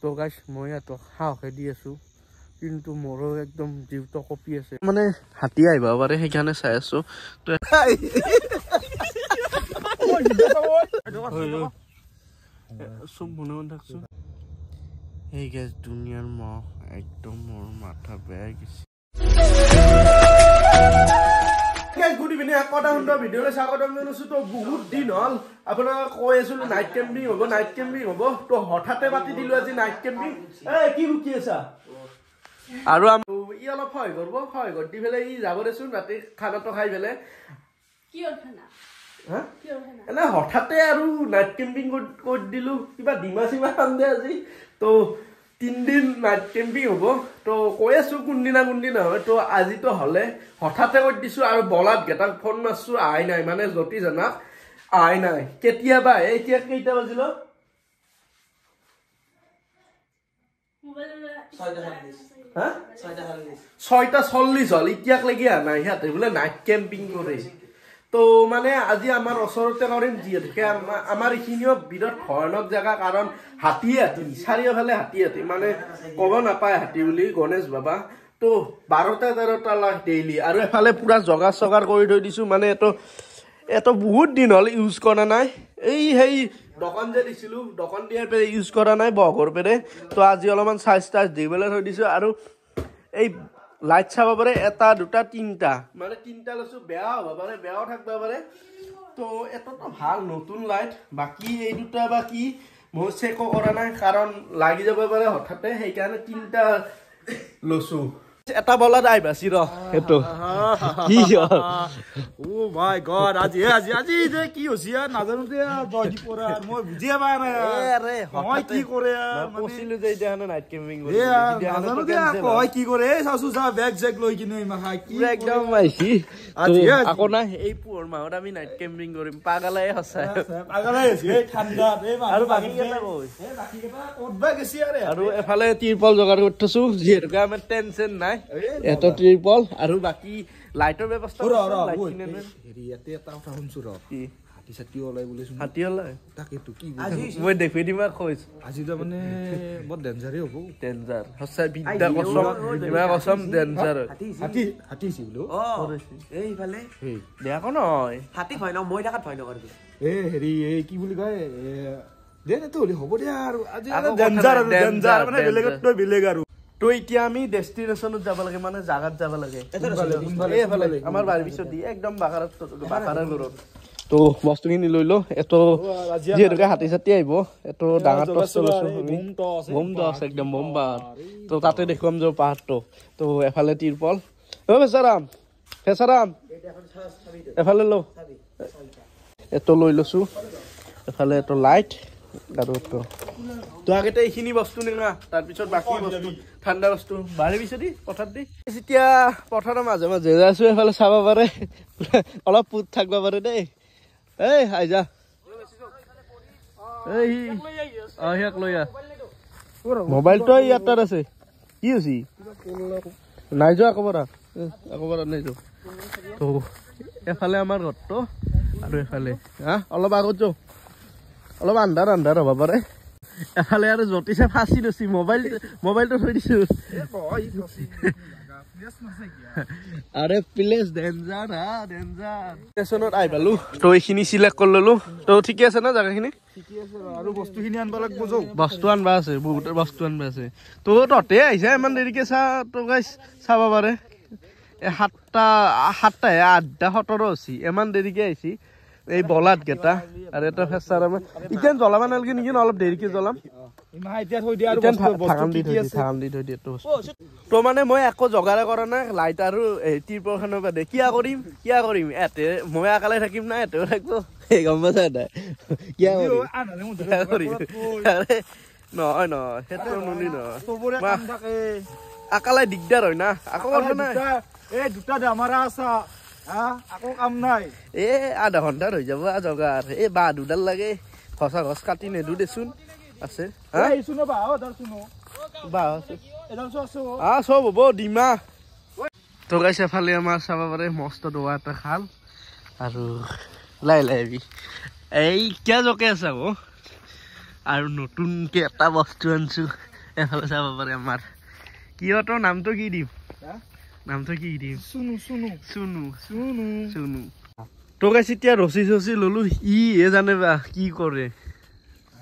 তো গাইছ মই ইয়াত সাহসে দি আছো কিন্তু মোৰো একদম জীৱটো কঁপি আছে মানে হাতী আহিব পাৰে সেইকাৰণে চাই আছো তো চব মনে মনে থাকছো এই গাইছ দুনিয়াৰ মহ একদম মোৰ মাথা বেয়া গৈছে গুড ইভিনিং একটা সুন্দৰ ভিডিঅ'লৈ স্বাগতম জনাইছো তো বহুত দিন হ'ল আপোনাক কৈ আছিলো নাইট কেম্পিং হ'ব তো হঠাতে পাতি দিলো আজি নাইট কেম্পিং কি ৰুকি আছা আৰু ই অলপ সহায় কৰি দি পেলাই ই যাব দেচোন ৰাতি খানাটো খাই পেলাই কি হ'ল খানা এনে হঠাতে আৰু নাইট কেম্পিং কৰি দিলো কিবা ডিমা চিমা খাম দে আজি তো 3 দিন নাইট কেম্পিং হ'ব তো কৈ আছো কোনদিনা হয় তো আজি তো হলে হঠাতে কৰি দিছো আৰু বলাত গেটাক ফোন মাৰছো আই নাই মানে জ্যোতি জানা আই নাই কেতিয়াবা এতিয়া কেইটা বাজিল হা 6:40 হল ইতিয়াক লাগি আ নাই হাতে বলে নাইট কেম্পিং কৰে তো মানে আজি আমাৰ ওচৰতে কৰিম যিহেতুকে আমাৰ এইখিনিও বিৰাট ভয়ানক জায়গা কাৰণ হাতী চাৰিওফালে হাতী মানে ক'ব নাপায় হাতী বুলি গণেশ বাবা তো 12-13টা লাখ ডেইলি আৰু এফালে পুৰা জগাৰ কৰি থৈ দিছো মানে এটো বহুত দিন হ'ল ইউজ কৰা নাই এই দোকান যে দিছিলো দোকান দিয়াৰ পৰা ইউজ কৰা নাই বগৰ পেৰে তো আজি অলপমান সাইজ দিবলৈ থৈ দিছো আৰু এই লাইট চাব পাৰে এটা দুটা তিনটা মানে তিনটা লৈছো বেয়া হ'ব পাৰে বেয়াও থাকিব পাৰে তো এটাতো ভাল নতুন লাইট বাকি এই দুটা বা কি মই চেক কৰা নাই কাৰণ লাগি যাব পাৰে হঠাতে সেইকাৰণে তিনটা লৈছো এটা বলা দাই বাছি ৰ হেটো কি ও মাই গড আজি যে কি হইছে নাজানো দে বডি পরা মই বুজিয়া পাই না আরে মই কি কৰে মানে কইছিলো যে জানা নাইট কেম্পিং কৰি নাজানো দে কই কি কৰে সাসু সা ব্যাগ জেক লৈ কিনে মাখা কি একদম আইছি আজি আকো না এই পুৰ মাহত আমি নাইট কেম্পিং কৰিম পাগলাই হসা পাগলাই আছে এই ঠাণ্ডা আৰু বাকি কেটা কই বাকি কেটা ক'তবা গেছি আৰু এফালে তিৰপল জগাৰ কৰিছো যিহেতুকে আমাৰ টেনচন নাই এটো ট্ৰিপল আৰু বাকি লাইটৰ ব্যৱস্থা হেৰি ইয়াতে এটা কথা শুনছো ৰ হাতী ছাতি ওলাই বুলি শুন হাতী ওলাই তাকেটো কি মই দেখি দিমা কইছ আজি তো মানে বহুত ডেঞ্জাৰে হ'ব ডেঞ্জাৰ হসা বিদ্যা কসম ডেঞ্জাৰ হাতী ছি বলো এই ভালে দেয়া কোন হয় হাতী ভয় ন মই দেখাত ভয় নকৰবি হেৰি এই কি বুলি কয় দেনে তো হ'ব দে আৰু আজি ডেঞ্জাৰ মানে বেলেগ আৰু তো এতিয়া আমি ডেস্টিনেশনত যাব লাগে মানে জাগাত যাব লাগে আমাৰ বাৰ পিছত দি একদম বাকাৰত ঘৰত তো বস্তুখিনি লৈ লো এটো যিহেতুকে হাতী ছাতি আহিব এটো ডাঙৰ টছ লৈছো বম তো আছে একদম বম্বা তো তাতে দেখুৱাম যে পাহাৰটো তো এফালে তিৰপল ফেচাৰাম এফালে লো এটো লৈ লৈছো এফালে এটো লাইট আৰু তো আগতে এইখিনি বস্তু নিঙা তাৰপিছত বাকি বস্তু ঠাণ্ডা বস্তু বাঢ়ি পিছে দি পথাৰ দি যেতিয়া পথাৰৰ মাজে মাজে যাইছো এফালে চাব পাৰে অলপ পুত থাকিব পাৰে দেই এই আইজা এই আহিয়াক লৈ আ মোবাইলটো ইয়াত আছে কি হৈছে নাই যোৱা আকবৰা নাই যোৱা তো এফালে আমাৰ ঘৰটো আৰু এফালে অলপ আগত যাওঁ অলপ আন্ধাৰ হ'ব পাৰে এফালে আৰু জ্যোতিষে ফাঁচি লৈছি মোবাইলটো থৈ দিছো আৰে প্লেস ডেঞ্জাৰ ষ্টেচনত আই পালো তো এইখিনি সিলেক্ট কৰি ললো তো ঠিকে আছে না জায়গাখিনি ঠিকে আছে আৰু বস্তুখিনি আনবা লাগব যো বস্তু আনবা আছে বহুত বস্তু আনবা আছে তো ততে আইছা ইমান দেৰিকে তো গাইছ চাব পাৰে 7:17 হৈছে ইমান দেৰিকে আইছি এই বলাত গেটা আৰু এটা ফেচাৰ আমাৰ ইতেন জ্বলাব নালগে নেকি অলপ দেৰিকে জ্বলাম এতিয়া থৈ দিয়া আৰু বস্তু কি আছে থাকাম দি থৈ দিয়া তো মানে মই একো জগাৰে কৰা নাই লাইট আৰু তিৰপলখনৰ বাদে কিয়া কৰিম এতে মই একালে থাকিম না এতেও থাকিব এই গম পাইছা নাই কিয়া কৰিম নহয় সেইটো নুনি নহয় চবৰে কাম থাকে একালে দিগদাৰ হয় না আকৌ কথা নাই এই দুটা দামাৰা আছা আকৌ কাম নাই আধা ঘণ্টাত হৈ যাব জগাৰ এই বাঁহ দুডাল লাগে খচা খচ কাটি নেদু দেচোন আছে চব হ'ব ডিমা তো গাইছে এফালে আমাৰ চাব পাৰে মস্ত দোৱা এটা খাল আৰু লাই আহিবি এই কিয় জকে আছে আৰু নতুনকে এটা বস্তু আনছো এফালে চাব পাৰে আমাৰ কিহতৰ নামটো কি দিম নামটো কি দিম সুনু সুনু সুনু সুনু সুনু তো গাইছ এতিয়া ৰচি চচি ললো ই এ জানে বা কি কৰে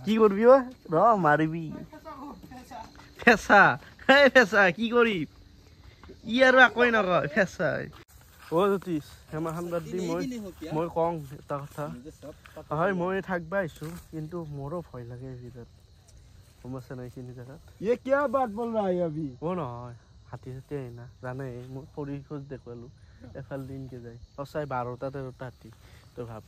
কি কৰবি ৰ মাৰিবি ফেঁচা এই ফেঁচা কি কৰি ই আৰু একোৱেই নকয় ফেঁচাই অ জ্যোতিষ হেমাখান বাদ দি মই কওঁ এটা কথা হয় মই থাকবা আহিছোঁ কিন্তু মোৰো ভয় লাগে এই ভিতৰত সমস্যা নাই এইখিনি জেগাত ये क्या बात बोल रहा है अभी অ নহয় হাতী চাতী আহি না জানে মই খৰি খোজ দেখুৱালোঁ এফাল দিনকে যায় সঁচাই 12টা 13টা হাতী তই ভাব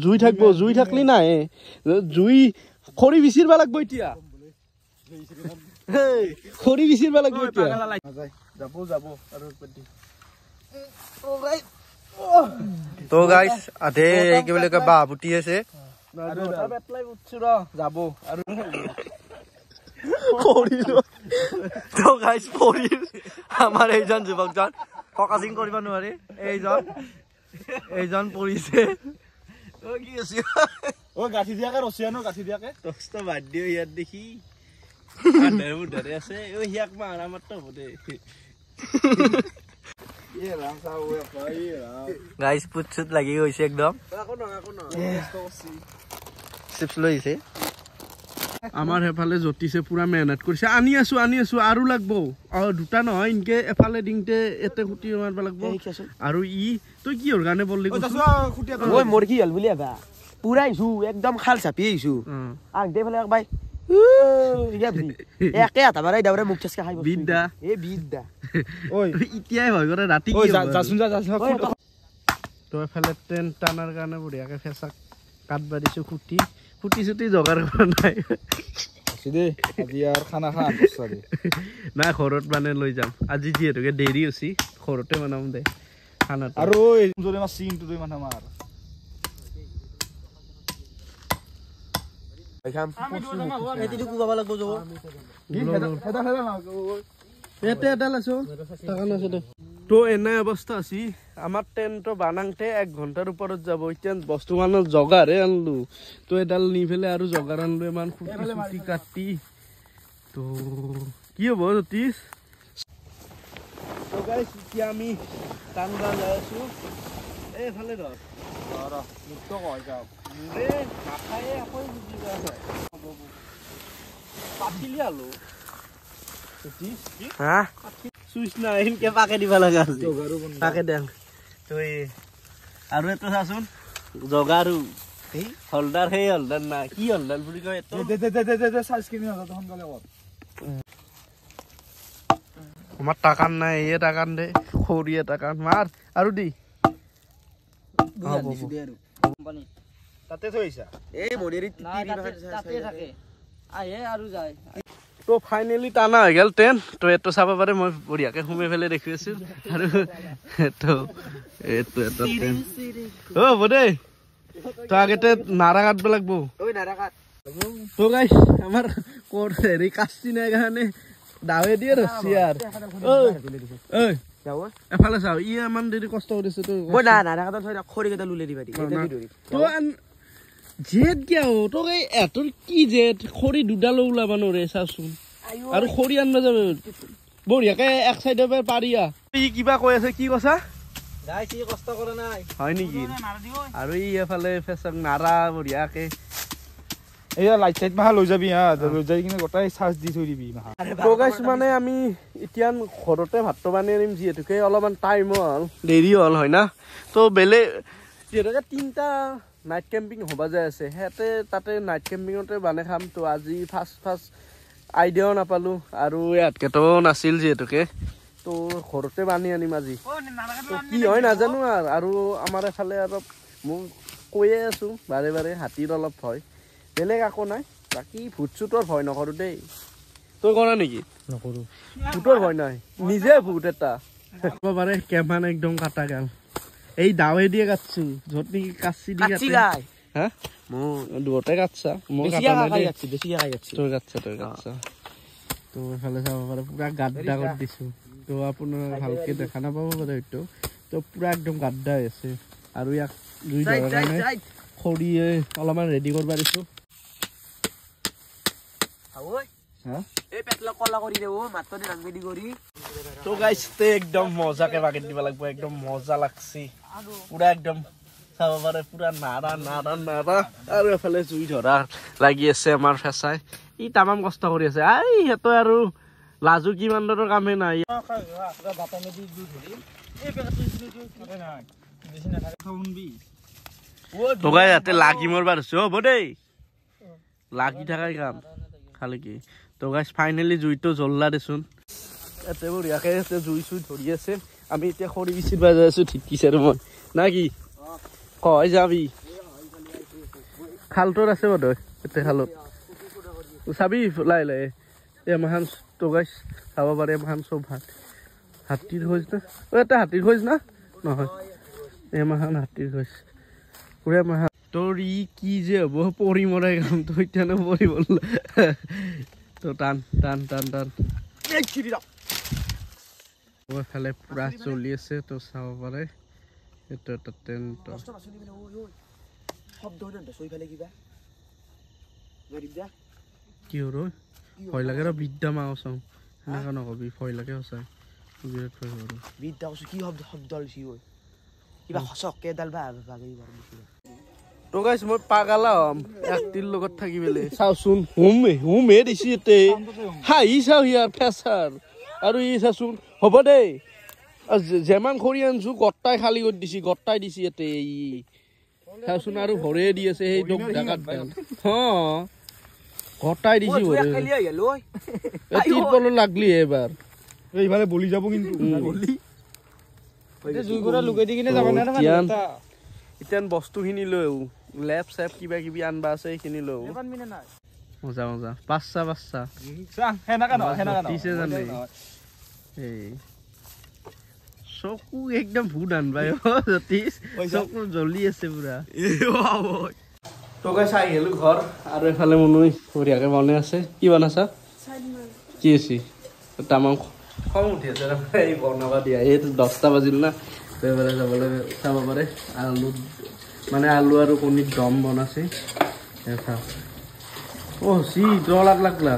জুই থাকব জুই থাকলি নাই জুই খৰি বিচিৰবা লাগব এতিয়া খৰি বিচিৰবা লাগব এতিয়া যাব যাব আৰু তো গাইস আধে কি বলে কয় বাহ বুটি আছে যাব আৰু তো গাইস পৰিল আমাৰ এইজন যুৱকজন ফকাসিং কৰিব নোৱাৰে এইজন পৰিছে ও কি আছে ओ गाठी दियाके रसियानो गाठी दियाके দস্ত বাদ দিও ইয়াত দেখি আন্ধাৰ মুধাৰে আছে ও হিয়াক মাৰা মাত্ৰ হবদে ये राम सा ओ भाई राम গাইস পুচুত লাগি গৈছে একদম চিপস লৈছে আমাৰ হেফালে জ্যোতিষে পুৰা মেহনত কৰিছে আনি আছো আৰু লাগব দুটা নহয় ইনকে এফালে দিংতে এতে খুটি মাৰব লাগব আৰু ই তই কি হৰ গানে বললি ওই মোর কি হল বুলিয়া বা পুরা আইছু একদম খাল চাপি আইছু আগ দে ফেলে এক ভাই একে হাতা মারাই দাবরে মুখ চেসকা খাই বিদ্যা এ বিদ্যা ओय ইতিয়াই হয় কৰে ৰাতি ओय जासुन जा তো এফালে ট্ৰেন টানাৰ কাৰণে বঢ়িয়াকে ফেঁচা কাটবা দিছো খুটি চুটি জগাৰ কৰা নাই सीधे আজি আৰ খানা খান বসা দে না ঘৰত মানে লৈ যাম আজি যিহেতুকে দেৰি হৈছে ঘৰতে বনাম দে খানাটো আৰু ওই জরে মা সিন তো মাথা মার খাম এতিটো কুবাব লাগব জো হেদা না এতে এডাল আছো টাকা নাছে দে তো এনে অৱস্থা আছে আমাৰ ট্ৰেনটো বানাংতে 1 ঘণ্টাৰ ওপৰত যাব এতিয়া বস্তু মানৰ জগাৰে আনলো তো এডাল নি ফেলে আৰু জগাৰ আনলো ইমান খুটি কাটি তো কি হ'ব জ্যোতিষ তো গাইস এতিয়া আমি টানবা যাই আছো এইফালে ধৰ মুক্ত কয় যাও মুৰে মাথায়ে আকৌ বুজি যোৱা হয় পাতিলি আলো জ্যোতিষ হা সুইচ না ইনকে পাকে দিবা লাগা আছে পাকে দেন তো আৰু এটো চাচোন জগাৰু এই হলদাৰ হে হলদাৰ না কি হলদাৰ বুলি কয় এটো দে সাইজ কিনি না তখন গলে কৰ আমাৰ টাকান নাই এ টাকান দে খৰিয়ে টাকান মাৰ আৰু দি কোম্পানি তাতে থইছা এই মৰিৰি তাতে থাকে আহে আৰু যায় তো ফাইনেলি টানা হৈ গেল ট্ৰেন তো এটো চাব পাৰে মই বঢ়িয়াকে ঘুমে ফেলে দেখি আছো আৰু এটো এটা ট্ৰেন ও বদে তো আগতে নাৰা কাটব লাগবো ওই নাৰা কাট তো গাইস আমাৰ কোৰ হেৰি কাস্তি নাই গানে দাৱে দিয়ে ৰছি আৰ ঐ যাও এফালে চাও ই আমান দেৰি কষ্ট কৰিছে তো মই না নাৰা কাট থৈ খৰি কেটা লুলে দিবা দি তো জেদ গিয়া ও তো এটোৰ কি জেদ খৰি দুডাল ওলাবা নৰে চাচোন আৰু খৰি আনবা যাবে বঢ়িয়াকে এক সাইডৰ পৰা পাৰিয়া ই কিবা কৈ আছে কি কৈছা যাই কি কষ্ট কৰে নাই হয় নেকি আৰু ই এফালে ফেচক নাৰা বঢ়িয়াকে এয়া লাইট সাইড মাহা লৈ যাবি হা লৈ যাই কিনে গোটাই চাৰ্জ দি থৈ দিবি মাহা তো গাইস মানে আমি এতিয়া ঘৰতে ভাতটো বানি আনিম যিহেতুকে অলপমান টাইম হ'ল দেৰি হ'ল হয় না তো বেলে যিহেতুকে 3টা নাইট কেম্পিং হবা যায় আছে হেতে তাতে নাইট কেম্পিংতে বানে খাম তো আজি ফাৰ্ষ্ট আইডিয়াও নাপালো আৰু ইয়াতকেতো নাছিল যিহেতুকে তো ঘৰতে বানি আনিম আজি তো কি হয় নাজানো আৰু আমাৰ এফালে অলপ মই কৈয়ে আছো বাৰে বাৰে হাতীৰ অলপ ভয় বেলেগ একো নাই বাকী ভূত চুতৰ ভয় নকৰো দেই তই কৰা নেকি নকৰো ভূতৰ ভয় নাই নিজে ভূত এটা পাৰে কেমান একদম কাটা গাল এই দাৱে দিয়ে কাটছো যত নেকি কাচি দি কাটে হা মই দুটা কাটছা মই কাটা নাই বেছি খাই যাচ্ছি তোৰ কাটছা তো এফালে চাব পাৰে পুৰা গাড্ডা কৰি দিছো তো আপোনাৰ ভালকে দেখা নাপাব পাৰে হয়তো তো পুৰা একদম গাড্ডা আছে আৰু ইয়াক জুই ধৰাৰ কাৰণে খৰি অলপমান ৰেডি কৰিব পাৰিছোঁ তো গাইছ একদম মজাকে বাগেট দিব লাগিব একদম মজা লাগছি পুৰা একদম চাব পাৰে পুৰা নাৰা নাৰা নাৰা আৰু এফালে জুই ধৰা লাগি আছে আমাৰ ফেঁচাই ই তামাম কষ্ট কৰি আছে সিহঁতে আৰু লাজু কিমান দৰৰ কামেই নাই তোকাই ইয়াতে লাগি মৰবা ধৰিছো হ'ব দেই লাগি থাকাই কাম খালি কি তো গাইছ ফাইনেলি জুইটো জ্বললা দেচোন ইয়াতে বঢ়িয়াকে জুই চুই ধৰি আছে আমি এতিয়া খৰি বিচিব যাই আছো ঠিকিছে আৰু মই না কি কয় যাবি খালটোত আছে বোধহয় এতে খালত চাবি লাই লাই এমাহান তো গাইছ চাব পাৰে এমাহান চব ভাত হাতীৰ খোজ না এটা হাতীৰ খোজ না নহয় এমাহান হাতীৰ খোজ পুৰা মাহা তোৰ ই কি যে হ'ব পৰি মৰাই কামটো এতিয়া নপৰি বল তো টান টান টান টান এফালে পুৰা চলি আছে তো চাব পাৰে এইটো এটা টেণ্ট কি হ'ল ভয় লাগে ৰ বিদ্যা মাও চাওঁ সেনেকা নকবি ভয় লাগে সঁচাই বিৰাট ভয় কৰোঁ বিদ্যা কৈছো কি শব্দ লৈছি ঐ কিবা সচককে এডাল তো গাইছ মই পাগালা হ'ম একটিৰ লগত থাকি পেলাই চাওচোন হুমে দিছি এতে হাঁহি চাওঁ ইয়াৰ ফেচাৰ আৰু ই চাচোন হ'ব দেই যেমান খৰি আনছো গটাই খালী কৰি দিছি গটাই দিছি ইয়াতে ই চাওচোন আৰু ভৰে দি আছে সেই ডক ডাকাত গটাই দিছি ভৰে তিৰপল লাগলি এবাৰ এইফালে বলি যাব কিন্তু এতিয়া বস্তুখিনি লৈ লেপ চেপ কিবা কিবি আনবা আছে সেইখিনি লৈ মজা মজা পাঁচটা চকু একদম ভূত আনবাই চকু জ্বলি আছে পুৰা তোকে চাই গেলো ঘৰ আৰু এফালে মনুই বঢ়িয়াকে বনাই আছে কি বনাইছা কি আছে তামাম খং উঠি আছে এই বনাবা দিয়া এইটো 10টা বাজিল না এবাৰে যাবলৈ চাব পাৰে আলু মানে আলু আৰু কণীৰ দম বনাইছে চি লাগলা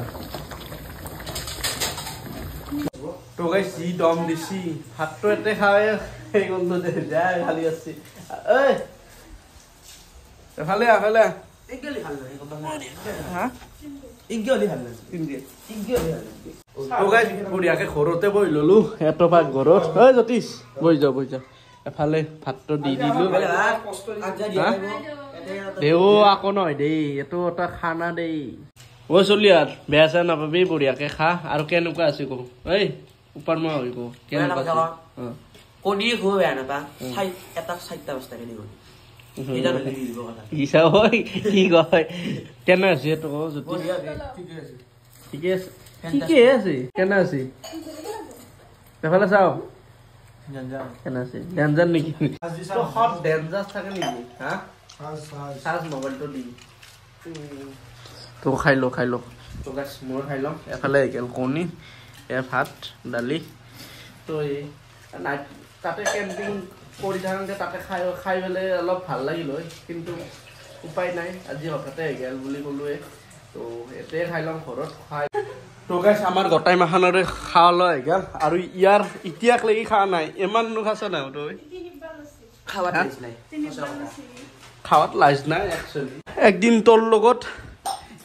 তো গাইছ যি দম দিছি ভাতটো এতে খাই সেই গন্ধতে যায় খালি আছে এফালে এফালে বঢ়িয়াকে ঘৰতে বহি ললো এটো পাক ঘৰত জ্যোতিষ বহি যাও এফালে ভাতটো দি দিলো দেও আকৌ নহয় দেই এইটো এটা খানা দেই চলি আৰু বেয়া চেয়া নাপাবি বঢ়িয়াকে খা আৰু কেনেকুৱা আছে কো এই ওপৰ মই হৈ কো কেনেকুৱা কণী খুব বেয়া নাপা এটা 4টা 5টাকে দিব ইচ্ছা হয় কি কয় কেনে আছে এইটো কওঁ জ্যোতিষ ঠিকে আছে ঠিকে আছে কেনে আছে এফালে চাও কেনে আছে ডেঞ্জাৰ নেকি সব ডেঞ্জাৰ থাকে নেকি হা চাৰ্জ মোবাইলটো দি তো খাই লো তো গাছ মোৰ খাই লওঁ এফালে গেল কণী ভাত দালি তো এই তাতে কেম্পিং কৰি থাকোঁতে তাতে খাই পেলাই অলপ ভাল লাগিল হয় কিন্তু উপায় নাই আজি হঠাতে গেল বুলি ক'লোৱে তো এতে খাই লওঁ ঘৰত খাই তো গাইছ আমাৰ গোটাই মাখানৰে খাৱা লৈ গেল আৰু ইয়াৰ এতিয়াক লাগি খোৱা নাই ইমাননো খাইছা নাই তই খাৱাত লাজ নাই একচুৱেলি একদিন তোৰ লগত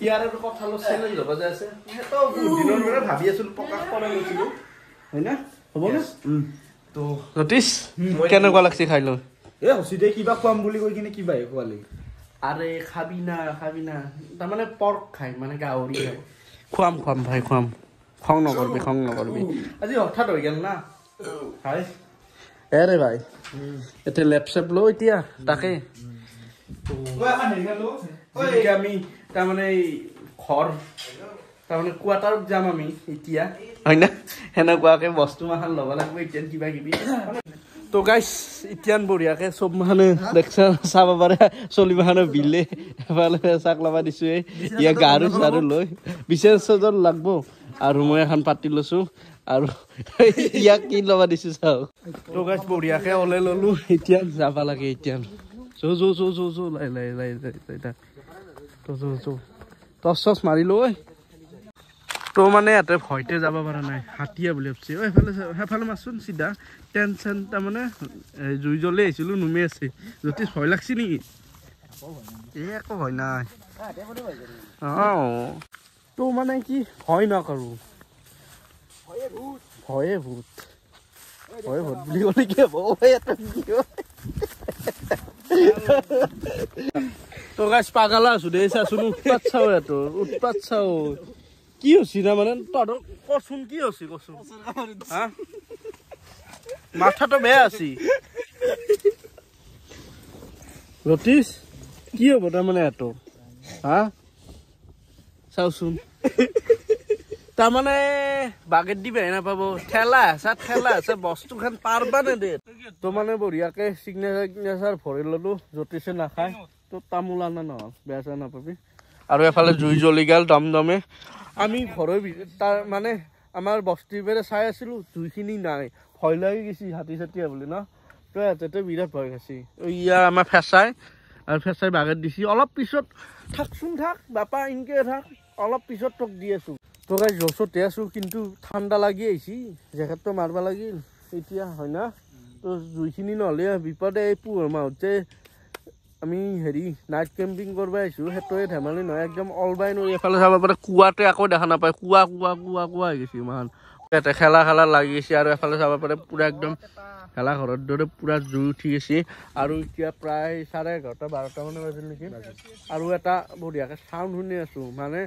ইয়াৰ আৰু কঁঠালৰ চেলেঞ্জ হ'ব যে আছে সেইটো বহুত দিনৰ পৰা ভাবি আছিলোঁ প্ৰকাশ কৰা নাছিলোঁ হয় না হ'ব না তো জ্যোতিষ কেনেকুৱা লাগছে খাই লৈ হচিদে কিবা খুৱাম বুলি কৈ কিনে কিবা খোৱালি আৰে খাবি না তাৰমানে পৰ্ক খাই মানে গাহৰি খাই খুৱাম ভাই খুৱাম খং নকৰবি আজি হঠাৎ হৈ গেল না ভাই এৰে ভাই এতিয়া লেপচেপ লো এতিয়া তাকে আমি তাৰমানে ঘৰ তাৰমানে কোৱাৰ্টাৰত যাম আমি এতিয়া হয় না সেনেকুৱাকে বস্তু মাখান ল'ব লাগিব এতিয়া কিবা কিবি তো গাইছ ইতিয়ান বঢ়িয়াকে চব মাখানে দেখছা চাব পাৰে চলি মাখানে বিলে এফালে চাক লবা দিছো ইয়াক গাৰু চাৰু লৈ বিশেষ লাগব আৰু মই এখন পাতি লৈছো আৰু ইয়াক কি ল'বা দিছো চাওক তো গাইছ বঢ়িয়াকে ওলে ললো এতিয়া যাবা লাগে এতিয়া জো লাই টচ মাৰিলো ঐ তো মানে ইয়াতে ভয়তে যাব পৰা নাই হাতীয়া বুলি ভাবছি ঐ সেইফালে মাৰচোন চিধা টেনচন তাৰমানে জুই জ্বলি আহিছিলো নুমি আছে জ্যোতিষ ভয় লাগছি নেকি একো ভয় নাই তো মানে কি ভয় নকৰো ভয়ে ভূত বুলি ক'লে কি হ'ব তো গাইছ পাগালা আছো দে চাচোন উৎপাত চাও ইয়াতো উৎপাত চাও কি হৈছি না মানে তহঁতৰ কচোন কি হৈছি কচোন হা মাথাটো বেয়া আছি জ্যোতিষ কি হ'ব তাৰমানে এটো হা চাওচোন তাৰমানে বাগেট দি বেয়া নাপাব ঠেলা আছে বস্তুখান পাৰবা নে দে তো মানে বঢ়িয়াকে চিগনেচাৰ ভৰি ললো জ্যোতিষে নাখায় তো তামোল আনা নহ'ল বেয়া চেয়া নাপাবি আৰু এফালে জুই জ্বলি গেল দমদমে আমি ঘৰৰ তাৰ মানে আমাৰ বস্তিৰ পেৰে চাই আছিলো জুইখিনি নাই ভয় লাগি গৈছি হাতী চাতিয়া বুলি ন তো ইয়াতে বিৰাট ভয় খাইছি ইয়াৰ আমাৰ ফেঁচাই বাগেট দিছি অলপ পিছত থাকচোন থাক বাপা ইনকে থাক অলপ পিছত তোক দি আছো তো গাইছ জোচতে আছো কিন্তু ঠাণ্ডা লাগি আহিছি জেকেটটো মাৰবা লাগিল এতিয়া হয় না তো জুইখিনি নহ'লে বিপদে এই পুহৰ মাহত যে আমি হেৰি নাইট কেম্পিং কৰিব আহিছো সেইটোৱে ধেমালি নহয় একদম অলবাই নৈ এফালে চাব পাৰে কুৱাতে আকৌ দেখা নাপায় কুৱা হৈ গৈছে ইমান ইয়াতে খেলা লাগি গৈছে আৰু এফালে চাব পাৰে পুৰা একদম খেলা ঘৰৰ দৰে পুৰা জুই উঠি গৈছে আৰু এতিয়া প্ৰায় 11:30-12টা মান বাজিল নেকি আৰু এটা বঢ়িয়াকে চাউণ্ড শুনি আছো মানে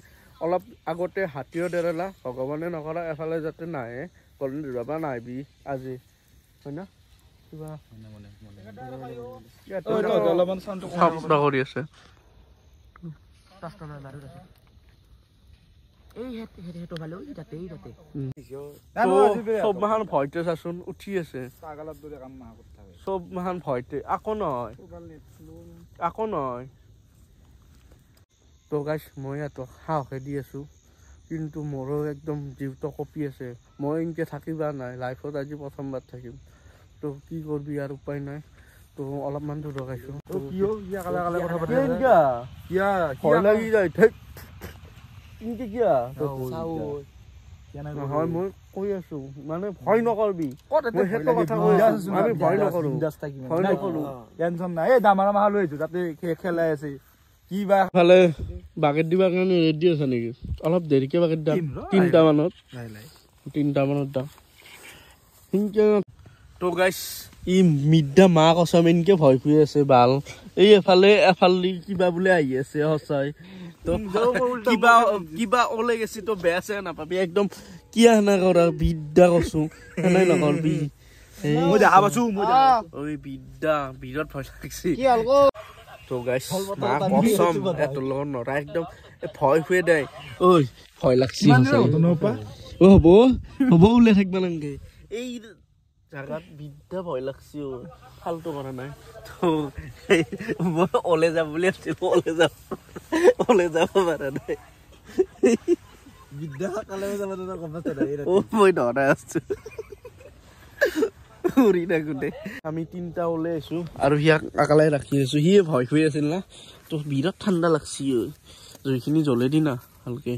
অলপ আগতে হাতীও ডেৰেলা ভগৱানে নকৰা এফালে যাতে নাহে কলনি ধৰাবা নাহিবি আজি হয় না কিবা কৰি আছে চব মাহান ভয়তে চাচোন উঠি আছে চব মাহান ভয়তে আকৌ নহয় তো গাইছ মই ইয়াতো সাহসে দি আছো কিন্তু মোৰো একদম জীৱটো কঁপি আছে মই এনেকে থাকিবা নাই লাইফত আজি প্ৰথমবাৰ থাকিম তো কি কৰবি আৰু উপায় নাই তো অলপমান দূৰ ৰখাইছো নহয় মই কৈ আছো মানে ভয় নকৰবি খেলাই আছে কিবা ফালে বাকেট দিবা কাৰণে ৰেডি আছে নেকি অলপ দেৰিকে বাকেট দাম 3টা মানত দাম তো গাইছ ই মিডা মা কচম এনকে ভয় খুৱাই আছে বাল এই এফালে কিবা বোলে আহি আছে সঁচাই তো কিবা ওলাই গেছি তো বেয়া চেয়া নাপাবি একদম কিয়া না কৰা বিদ্যা কছো নাই নকৰবি মই দেখা পাইছো ওই বিদ্যা বিৰাট ভয় লাগছি কি হল তো গাইছ মা কচম এত লগত নৰা একদম ভয় খুৱাই দেই ঐ ভয় লাগছি ও হ'ব ওলাই থাকিব নালাগে এই জাগাত বিদ্যা ভয় লাগছি ফালতু কৰা নাই তো মই ওলে যাব বুলি ভাবছিলো ওলে যাব পাৰা নাই বিদ্যা কালে যাব না কমতে নাই ও মই ডৰাই আছো উৰি থাকোতে আমি 3টা ওলে আছো আৰু হিয়াক আকালাই ৰাখি আছো হিয়ে ভয় খুৱাই আছিল না তো বিৰাট ঠাণ্ডা লাগছি জুইখিনি জ্বলে দি না ভালকে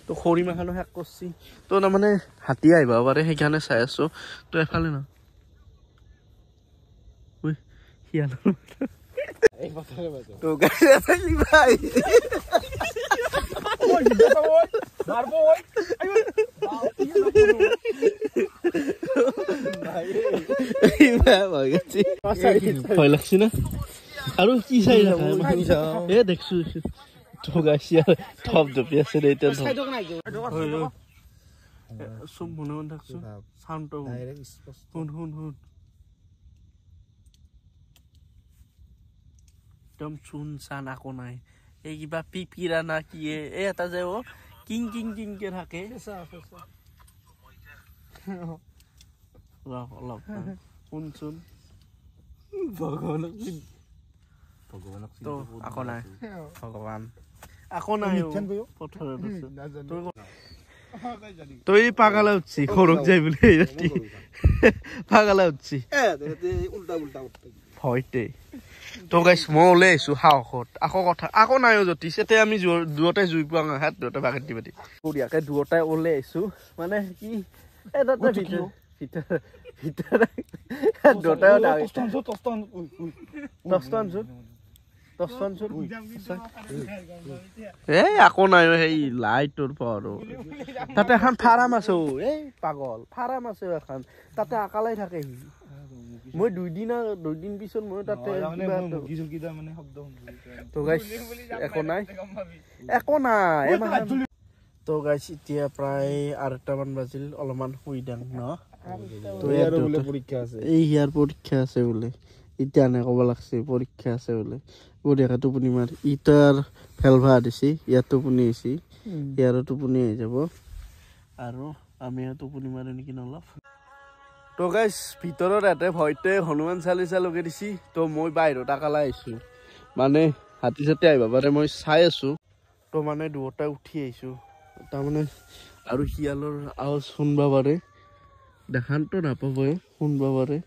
তো খৰি মাখানো শেষ কৰছি তো তাৰমানে হাতী আহিব পাৰে সেইকাৰণে চাই আছো তো এফালে না তো ভাই ভয় লাগছি না আৰু কি চাই দেখছো তো গাইছি থপ জপি আছে এতিয়া চব মনে মনে থাকছো চাউণ্ডটো শুন একদম চুন চান আকৌ নাই এই কিবা পিপিৰা না কি এই এটা যে কিং কে থাকে অলপ শুনচোন ভগৱানক তো আকৌ নাই ভগৱান আকৌ নাই পথাৰত আছে তই পাগালা উঠছি খরক যাই বলে রাতি পাগালা উঠছি হয়তে তো গাইছ মই ওলাই আছো সাহসত আকৌ নাইও জ্যোতিষ এতিয়া আমি দুয়োটাই জুই পোৱা হাত দুয়োটাই বাগেত দি পাতি বঢ়িয়াকে দুয়োটাই ওলাই আহিছো মানে কি আকৌ নাই সেই লাইটৰ পাৱাৰ তাতে এখন ফাৰ্ম আছে এই পাগল ফাৰ্ম আছে এখন তাতে আকালাই থাকে সি মই দুইদিন পিছত মই তাতে একো নাই তো গাইছ এতিয়া প্ৰায় 8টামান বাজিল অলপমান শুই দাং ন এই ইয়াৰ পৰীক্ষা আছে বোলে এতিয়া নে ক'ব লাগছে পৰীক্ষা আছে বোলে বঢ়িয়াকে টোপনি মাৰ ইটাৰ ফেলভা দিছি ইয়াত টোপনি আহিছি ইয়াৰো টোপনি আহি যাব আৰু আমি টোপনি মাৰো নেকি অলপ তো গাইছ ভিতৰত এতে ভয়তে হনুমান চালিচা লগাই দিছি তো মই বাহিৰত আকালাই আহিছো মানে হাতী চাতি আহিব পাৰে মই চাই আছো তো মানে দুটাই উঠি আহিছো তাৰমানে আৰু শিয়ালৰ আৱাজ শুনবা পাৰে দেখানতো নাপাবই শুনবা পাৰে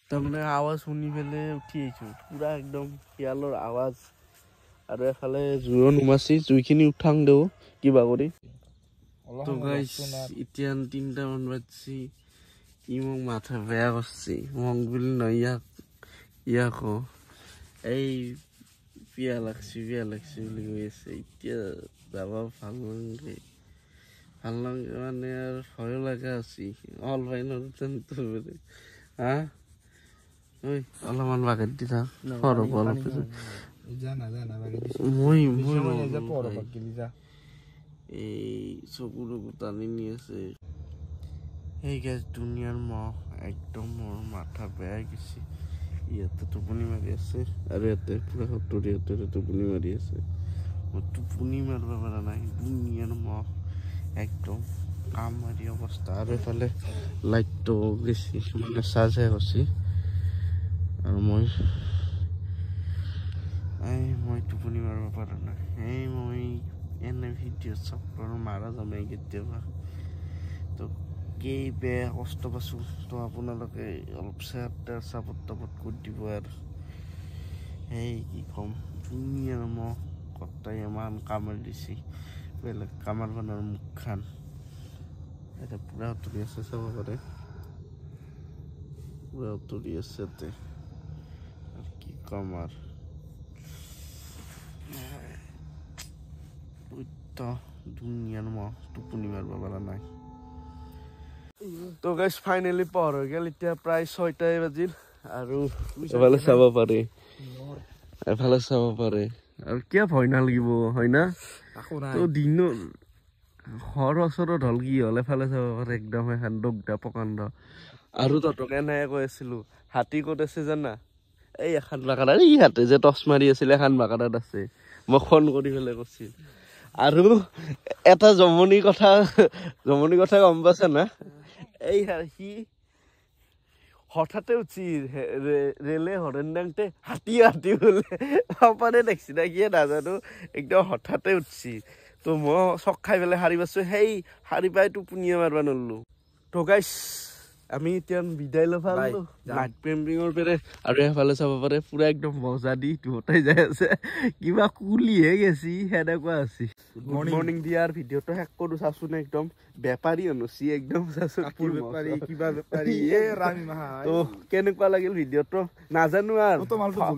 তাৰমানে আৱাজ শুনি পেলাই উঠি আহিছো পুৰা একদম শিয়ালৰ আৱাজ আৰু এফালে জুইও নুমাছি জুইখিনি উঠাং দেও কিবা কৰি তো গাইছ এতিয়া 3টামান বাজছি ই মোক মাথা বেয়া করছে মং বুলি নয় ইয়াক এই পিয়া লাগছি বুলি কৈ আছে এতিয়া যাবা ভাল লাগে মানে আর ভয় লাগা আছি অল ফাইনাল হা ওই অলপমান বাগেত দি থাক সৰব অলপ মই এই চকুৰ টানি নি আছে এই গাছ দুনিয়াৰ মহ একদম মোৰ মাথা বেয়া গেছি ইয়াতে টোপনি মাৰি আছে আৰু ইয়াতে পুৰা সত্তৰীয়াতে টোপনি মাৰি আছে মই টোপনি মাৰিব পৰা নাই দুনিয়াৰ মহ একদম কাম মাৰি অৱস্থা আৰু এফালে লাইটটো গেছি মানে চাৰ্জ শেষ হৈছে আৰু মই টোপনি মাৰিব পৰা নাই মই এনে ভিডিঅ' চাব পাৰোঁ মাৰা যামে কেতিয়াবা তো কি বেয়া কষ্ট পাইছোঁ তো আপোনালোকে অলপ চাপৰ্ট কৰি দিব আৰু সেই কি ক'ম ধুনীয়া মই কটাই ইমান কামুৰি দিছে বেলেগ কামাৰ বানৰ মুখখান এতিয়া পুৰা উতৰি আছে চাব পাৰে পুৰা উতৰি আছে ইয়াতে আৰু কি ক'ম আৰু দুনিয়াৰ মহ টোপনি মাৰিব পৰা নাই তো গাইছ ফাইনেলি পাৰ হৈ গেল এতিয়া প্ৰায় 6টাই বাজিল আৰু এফালে চাব পাৰে আৰু কিয় ভয় নালাগিব হয় না তো দিনত ঘৰ ওচৰত হ'ল কি হ'ল এফালে চাব পাৰে একদম এখন দগদা প্ৰকাণ্ড আৰু তহঁতক এনেকৈ কৈ আছিলো হাতী ক'ত আছে জানা এই এখন বাগানত এই হাতে যে টচ মাৰি আছিলে এখন বাগানত আছে মই ফোন কৰি পেলাই কৈছিল আৰু এটা জমনি কথা গম পাইছা না এই সি হঠাতে উঠছি ৰেলে হৰেন দাংতে হাতী বোলে পাপানে দেখছি না কিয়ে নাজানো একদম হঠাতে উঠছি তো মই চক খাই পেলাই সাৰি পাইছো সেই সাৰি পাই টোপনিয়ে মাৰিব নোৱাৰিলো তো গাইছ আমি এতিয়া বিদায় ল'ব পাৰিলো নাইট কেম্পিঙৰ পেৰে আৰু এফালে চাব পাৰে পুৰা একদম মজা দি দুটাই যাই আছে কিবা কুলিহে গেছি সেনেকুৱা আছে গুড মৰ্নিং দিয়াৰ ভিডিঅ'টো শেষ কৰোঁ চাচোন একদম বেপাৰী অনুচি একদম চাচোন কিবা বেপাৰী তো কেনেকুৱা লাগিল ভিডিঅ'টো নাজানো আৰু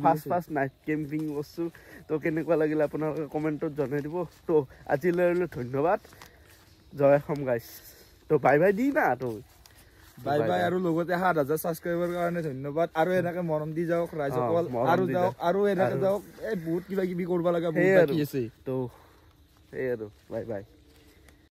ফাৰ্ষ্ট নাইট কেম্পিং কৰিছোঁ তো কেনেকুৱা লাগিল আপোনালোকে কমেণ্টত জনাই দিব তো আজিলৈ ধন্যবাদ জয় অসম গাইছ তো বাই বাই দি না তো বাই বাই আৰু লগতে 7000 সাবস্ক্ৰাইবাৰ কাৰণে ধন্যবাদ আৰু এনেকে মৰম দি যাওক ৰাইজসকল আৰু এনেকে যাওক এই বহুত কিবা কিবি কৰিব লগা বহুত বাকি আছে তো এই আৰু বাই বাই